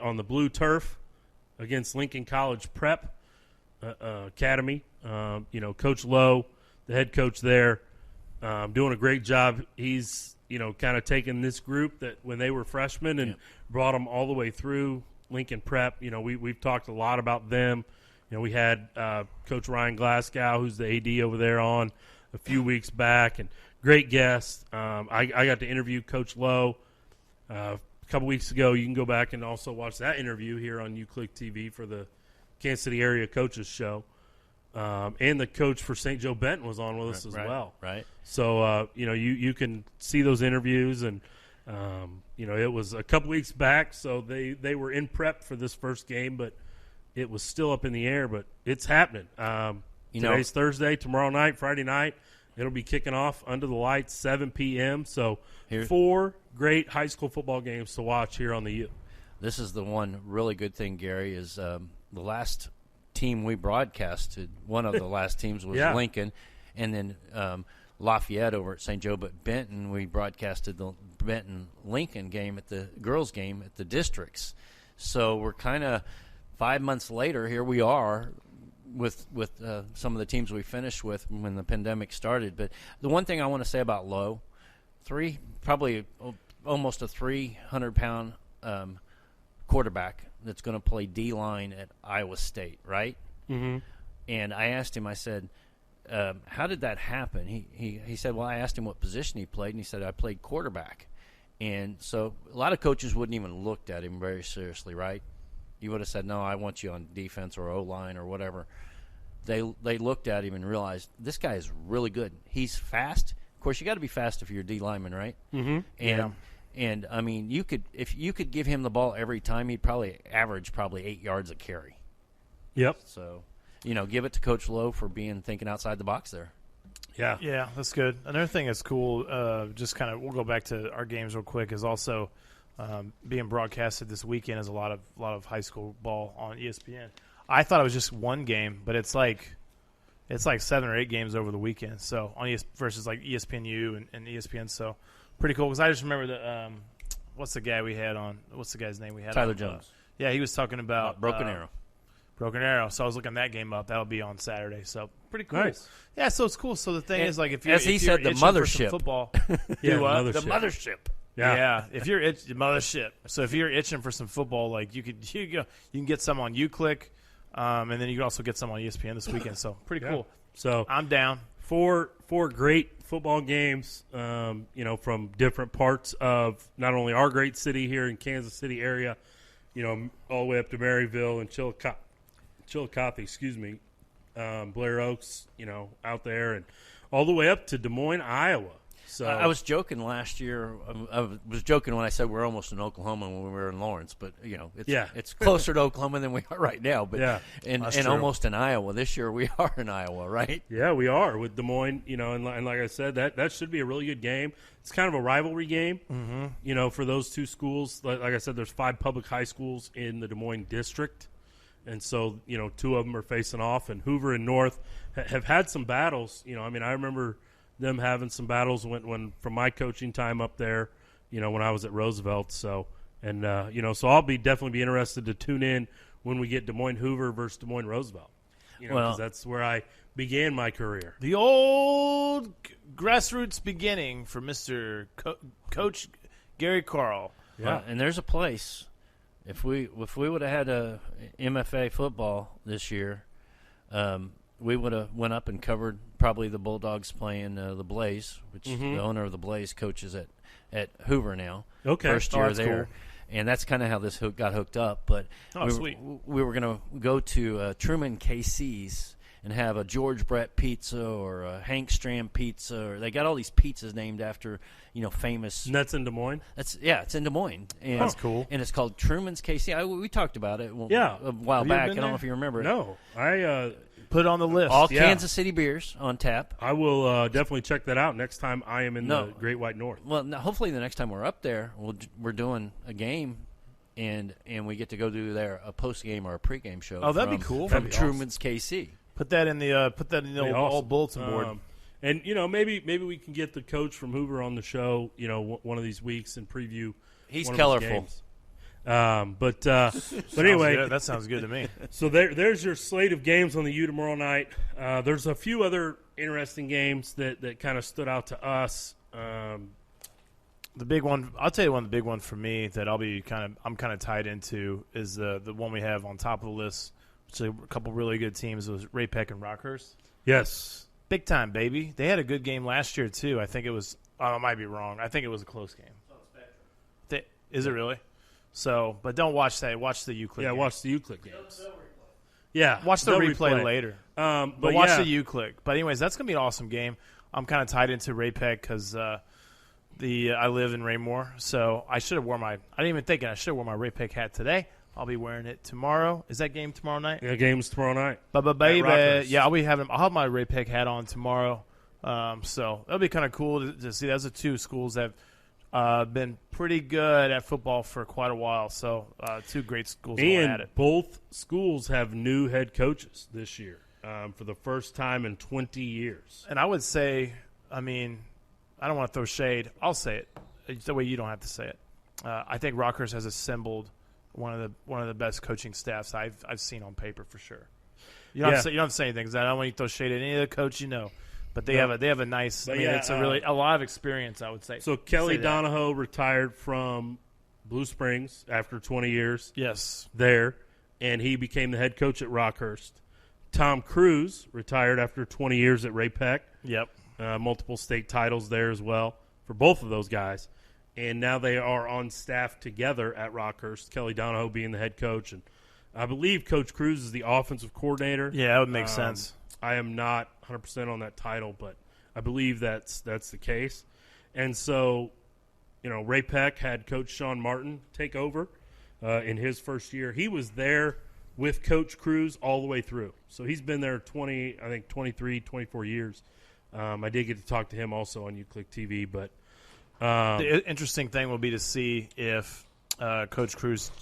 on the blue turf against Lincoln College Prep Academy. Coach Lowe, the head coach there, doing a great job. He's, kind of taken this group that when they were freshmen and brought them all the way through Lincoln Prep. We've talked a lot about them. We had Coach Ryan Glasgow, who's the AD over there, on a few weeks back, and great guest. I got to interview Coach Lowe a couple weeks ago. You can go back and also watch that interview here on UClick TV for the Kansas City Area Coaches Show. And the coach for St. Joe Benton was on with us as well. Right. So, you can see those interviews, and, it was a couple weeks back, so they were in prep for this first game, but it was still up in the air, but it's happening. Today's Thursday, tomorrow night, Friday night, it'll be kicking off under the lights, 7 p.m. So 4 great high school football games to watch here on the U. This is the one really good thing, Gary, is the last team we broadcasted, one of the last teams was Lincoln, and then Lafayette over at St. Joe, but Benton, we broadcasted the Benton-Lincoln game at the girls' game at the districts. So we're kind of 5 months later, here we are with some of the teams we finished with when the pandemic started. But the one thing I want to say about Lowe, probably almost a 300-pound quarterback that's going to play D-line at Iowa State, right? Mm-hmm. And I asked him, I said, how did that happen? He said, well, I asked him what position he played, and he said, I played quarterback. And so a lot of coaches wouldn't even looked at him very seriously, right? You would have said, no, I want you on defense or O-line or whatever. They looked at him and realized this guy is really good. He's fast. Of course, you got to be fast if you're a D lineman, right? Mm-hmm. And I mean, if you could give him the ball every time, he'd probably average 8 yards a carry. Yep. So, give it to Coach Lowe for thinking outside the box there. Yeah. Yeah, that's good. Another thing that's cool, we'll go back to our games real quick, is also being broadcasted this weekend is a lot of high school ball on ESPN. I thought it was just one game, but it's like 7 or 8 games over the weekend. So versus like ESPNU and ESPN. So pretty cool, because I just remember what's the guy we had on? What's the guy's name we had? Tyler Jones. Yeah, he was talking about Broken Arrow. Broken Arrow. So I was looking that game up. That'll be on Saturday. So pretty cool. Nice. Yeah, so it's cool. So the thing is, like, if you're as he said, the mothership football, Yeah, the mothership. Yeah, if you're the mothership. So if you're itching for some football, like you can get some on UClick, and then you can also get some on ESPN this weekend. So pretty cool. So I'm down. Four great football games, from different parts of not only our great city here in Kansas City area, all the way up to Maryville and Chillicothe, Blair Oaks, out there, and all the way up to Des Moines, Iowa. So I was joking last year. I was joking when I said we're almost in Oklahoma when we were in Lawrence, but it's closer to Oklahoma than we are right now. But and almost in Iowa this year we are in Iowa, right? Yeah, we are with Des Moines. And like I said, that should be a really good game. It's kind of a rivalry game, for those two schools. Like I said, there's 5 public high schools in the Des Moines district, and so 2 of them are facing off. And Hoover and North have had some battles. I remember them having some battles when from my coaching time up there, when I was at Roosevelt. So, and so I'll definitely be interested to tune in when we get Des Moines Hoover versus Des Moines Roosevelt. Because that's where I began my career. The old grassroots beginning for Mr. Coach Gary Carl. Yeah, and there's a place. If we would have had a MFA football this year, we would have went up and covered probably the Bulldogs playing the Blaze, which the owner of the Blaze coaches at Hoover now. Okay. First year that's there. cool. And that's kind of how this got hooked up. But sweet. We were going to go to Truman KC's and have a George Brett pizza or a Hank Strand pizza. Or they got all these pizzas named after, famous. And that's in Des Moines? It's in Des Moines. And, that's cool. And it's called Truman's KC. We talked about it a while back. I don't know if you remember it. No. I put it on the list. All Kansas City beers on tap. I will definitely check that out next time I am in the Great White North. Well, hopefully the next time we're up there, we're doing a game, and we get to go do a post game or a pregame show. Oh, that'd be cool. From That'd be Truman's KC. Put that in the old bulletin board. And maybe we can get the coach from Hoover on the show. One of these weeks and preview. He's one of his colorful. games. But anyway, good. That sounds good to me. So there's your slate of games on the U tomorrow night. There's a few other interesting games that kind of stood out to us. The big one, I'll tell you one. The big one for me that I'm kind of tied into is the one we have on top of the list. Which is a couple really good teams. It was Ray Peck and Rockhurst. Yes, big time, baby. They had a good game last year too. I think it was. I might be wrong. I think it was a close game. Is it really? So, but don't watch that. Watch the Euclid. Yeah, game. watch the Euclid games. Yeah, Watch the replay later. But watch yeah. the Euclid. But anyways, that's gonna be an awesome game. I'm kind of tied into Ray Peck because I live in Raymore, so I should have worn my. I didn't even think it. I should have worn my Ray Peck hat today. I'll be wearing it tomorrow. Is that game tomorrow night? Yeah, game's tomorrow night. Baby, yeah, I'll have my Ray Peck hat on tomorrow. So that'll be kind of cool to see. Those are two schools that have been pretty good at football for quite a while. So two great schools at And it. both schools have new head coaches this year for the first time in 20 years. And I would say, I mean, I don't want to throw shade. I'll say it. It's the way you don't have to say it. I think Rockhurst has assembled one of the best coaching staffs I've seen on paper for sure. You don't have to say anything because I don't want you to throw shade at any of the coach you know. But they have a nice. But I mean, it's a lot of experience. I would say. So Kelly Donahoe retired from Blue Springs after 20 years. Yes, there, and he became the head coach at Rockhurst. Tom Cruz retired after 20 years at Ray Peck. Yep, multiple state titles there as well for both of those guys, and now they are on staff together at Rockhurst. Kelly Donahoe being the head coach, and I believe Coach Cruz is the offensive coordinator. Yeah, that would make sense. I am not 100% on that title, but I believe that's the case. And so, Ray Peck had Coach Sean Martin take over in his first year. He was there with Coach Cruz all the way through. So he's been there 23, 24 years. I did get to talk to him also on Euclid TV. But the interesting thing will be to see if Coach Cruz,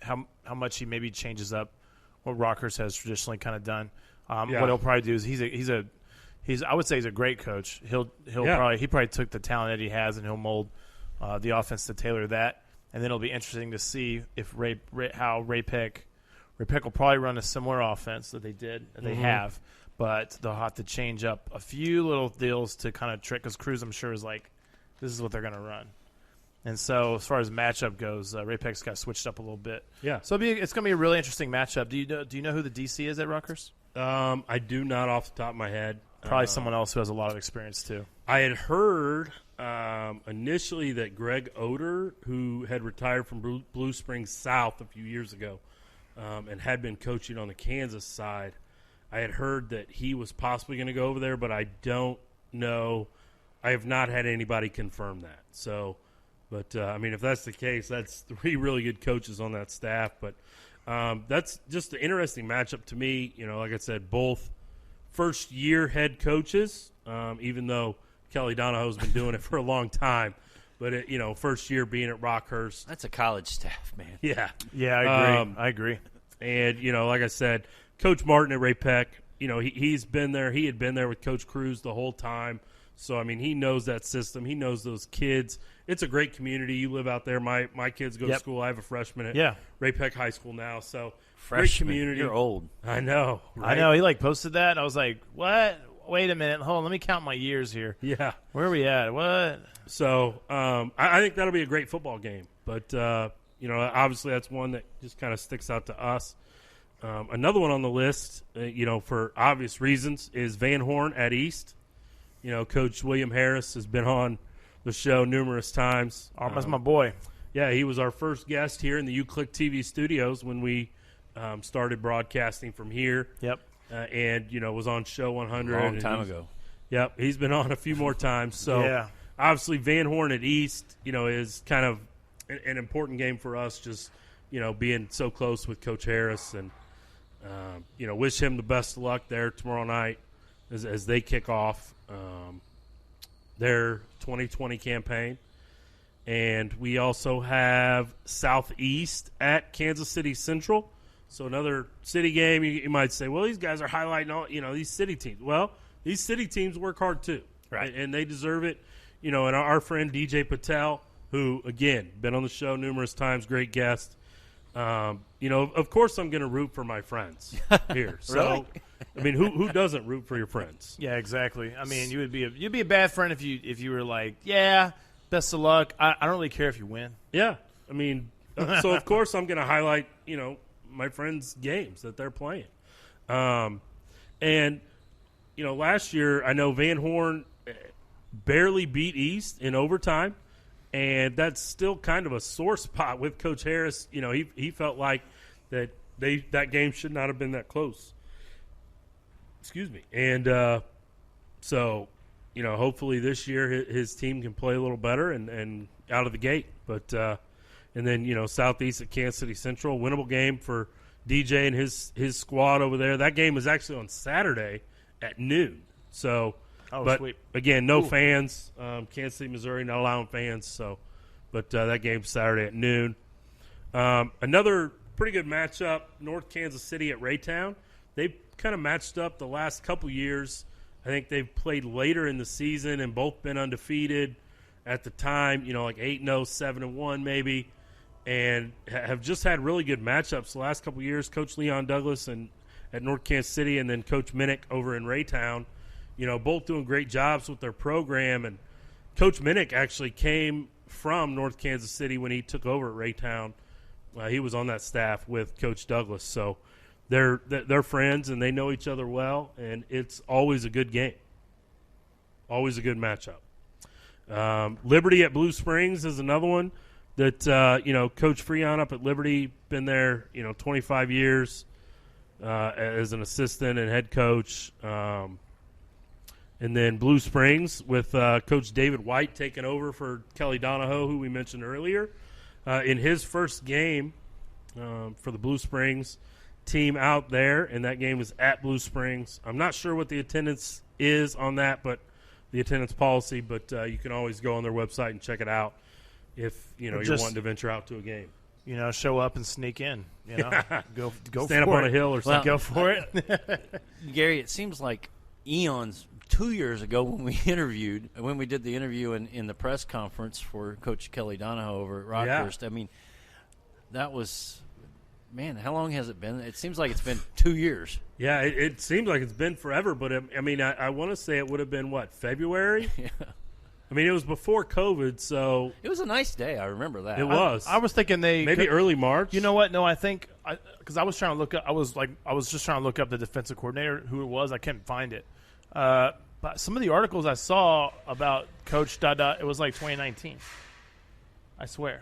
how much he maybe changes up what Rockhurst has traditionally kind of done. What he'll probably do is he's I would say he's a great coach. He'll probably took the talent that he has and he'll mold the offense to tailor that. And then it'll be interesting to see if Ray Peck will probably run a similar offense that they have, but they'll have to change up a few little deals to kind of trick. Because Cruz, I'm sure, is like, this is what they're going to run. And so, as far as matchup goes, Ray Peck's got switched up a little bit. Yeah. So it's going to be a really interesting matchup. Do you know who the DC is at Rutgers? I do not off the top of my head. Probably someone else who has a lot of experience too. I had heard initially that Greg Oder, who had retired from Blue Springs South a few years ago and had been coaching on the Kansas side, I had heard that he was possibly going to go over there, but I don't know. I have not had anybody confirm that. So, but I mean, if that's the case, that's 3 really good coaches on that staff. But that's just an interesting matchup to me. Like I said, both first-year head coaches, even though Kelly Donahoe's been doing it for a long time. But, first year being at Rockhurst. That's a college staff, man. Yeah. Yeah, I agree. I agree. And, like I said, Coach Martin at Ray Peck, he's been there. He had been there with Coach Cruz the whole time. So, I mean, he knows that system. He knows those kids. It's a great community. You live out there. My kids go to school. I have a freshman at Ray Peck High School now. So, great community. You're old. I know. Right? I know. He, posted that. I was like, what? Wait a minute. Hold on. Let me count my years here. Yeah. Where are we at? What? So, I think that'll be a great football game. But, obviously that's one that just kind of sticks out to us. Another one on the list, for obvious reasons, is Van Horn at East. Coach William Harris has been on the show numerous times. That's my boy. Yeah, he was our first guest here in the Euclid TV studios when we started broadcasting from here. Yep. And, was on Show 100. A long time ago. Yep, he's been on a few more times. So, obviously, Van Horn at East, is kind of an important game for us, just, being so close with Coach Harris. And, wish him the best of luck there tomorrow night as they kick off their 2020 campaign. And we also have Southeast at Kansas City Central. So another city game. You might say, well, these guys are highlighting all, these city teams. Well, these city teams work hard too. Right. And they deserve it. And our friend DJ Patel, who, again, been on the show numerous times, great guest. Of course I'm going to root for my friends here. So, Really? I mean, who doesn't root for your friends? Yeah, exactly. I mean, you'd be a bad friend if you were like, yeah, best of luck. I don't really care if you win. Yeah. I mean, so of course I'm going to highlight, my friends' games that they're playing. And, last year I know Van Horn barely beat East in overtime. And that's still kind of a sore spot with Coach Harris. He felt like that game should not have been that close. Excuse me. And so, hopefully this year his team can play a little better and out of the gate. But and then Southeast at Kansas City Central, winnable game for DJ and his squad over there. That game was actually on Saturday at noon. So. But sweet. Again, no fans. Kansas City, Missouri, not allowing fans. So, but that game's Saturday at noon. Another pretty good matchup: North Kansas City at Raytown. They've kind of matched up the last couple years. I think they've played later in the season and both been undefeated at the time. Like 8-0, 7-1 maybe, and have just had really good matchups the last couple years. Coach Leon Douglas and at North Kansas City, and then Coach Minnick over in Raytown. Both doing great jobs with their program. And Coach Minnick actually came from North Kansas City when he took over at Raytown. He was on that staff with Coach Douglas. So they're friends, and they know each other well, and it's always a good game. Always a good matchup. Liberty at Blue Springs is another one that, Coach Freon up at Liberty, been there, 25 years as an assistant and head coach. And then Blue Springs with Coach David White taking over for Kelly Donahoe, who we mentioned earlier. In his first game for the Blue Springs team out there, and that game was at Blue Springs. I'm not sure what the attendance is on that, but the attendance policy, but you can always go on their website and check it out if, you're wanting to venture out to a game. Show up and sneak in. Go Stand up on a hill or something. Go for it. Gary, it seems like eons 2 years ago when we did the interview in the press conference for Coach Kelly Donahoe over at Rockhurst. Yeah. I mean, that was, man, how long has it been? It seems like it's been 2 years. Yeah, it seems like it's been forever, but I want to say it would have been, February? Yeah. I mean, it was before COVID, so it was a nice day. I remember that. It was. I was thinking maybe early March. You know what? No, I think because I was trying to look up. I was just trying to look up the defensive coordinator who it was. I couldn't find it. But some of the articles I saw about Coach Dada, it was like 2019. I swear.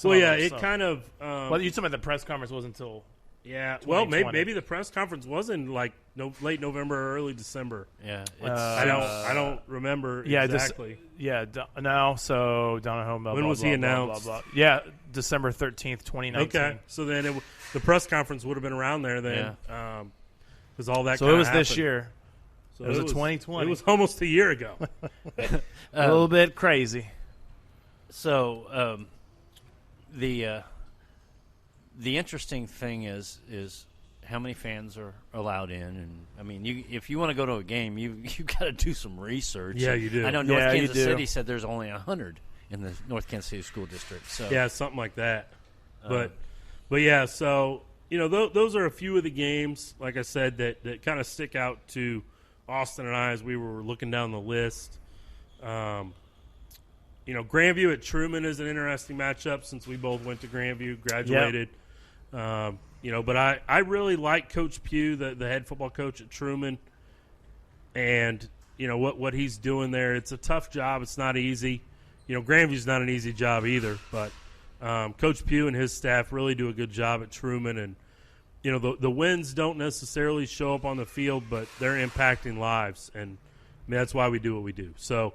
It kind of. Well, you told me the press conference wasn't until. Yeah, well, maybe the press conference was in late November or early December. Yeah, I don't remember exactly. So Donahoe. When was he announced? Blah, blah, blah. Yeah, December 13th, 2019. Okay, so then the press conference would have been around there then, because all that. So it was happened. this year. So it was 2020. It was almost a year ago. A little bit crazy. So the interesting thing is how many fans are allowed in, and I mean, if you want to go to a game, you got to do some research. Yeah, you do. I know North Kansas City said there's only 100 in the North Kansas City School District. So yeah, something like that. But yeah, so those are a few of the games, like I said, that kind of stick out to Austin and I as we were looking down the list. Grandview at Truman is an interesting matchup since we both went to Grandview, graduated. Yep. But I really like Coach Pugh, the head football coach at Truman, and what he's doing there. It's a tough job. It's not easy. Grandview's not an easy job either. But Coach Pugh and his staff really do a good job at Truman, and the wins don't necessarily show up on the field, but they're impacting lives, and that's why we do what we do. So.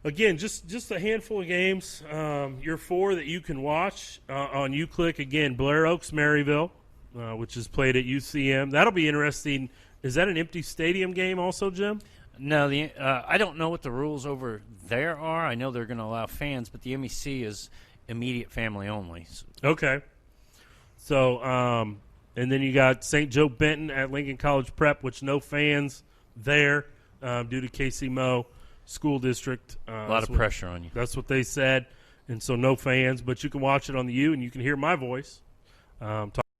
Again, just a handful of games. Your 4 that you can watch on UClick. Again, Blair Oaks, Maryville, which is played at UCM. That'll be interesting. Is that an empty stadium game also, Jim? No, I don't know what the rules over there are. I know they're going to allow fans, but the MEC is immediate family only. Okay. So, and then you got St. Joe Benton at Lincoln College Prep, which no fans there due to Casey Moe. School district. A lot of pressure on you. That's what they said. And so no fans, but you can watch it on the U and you can hear my voice. Talk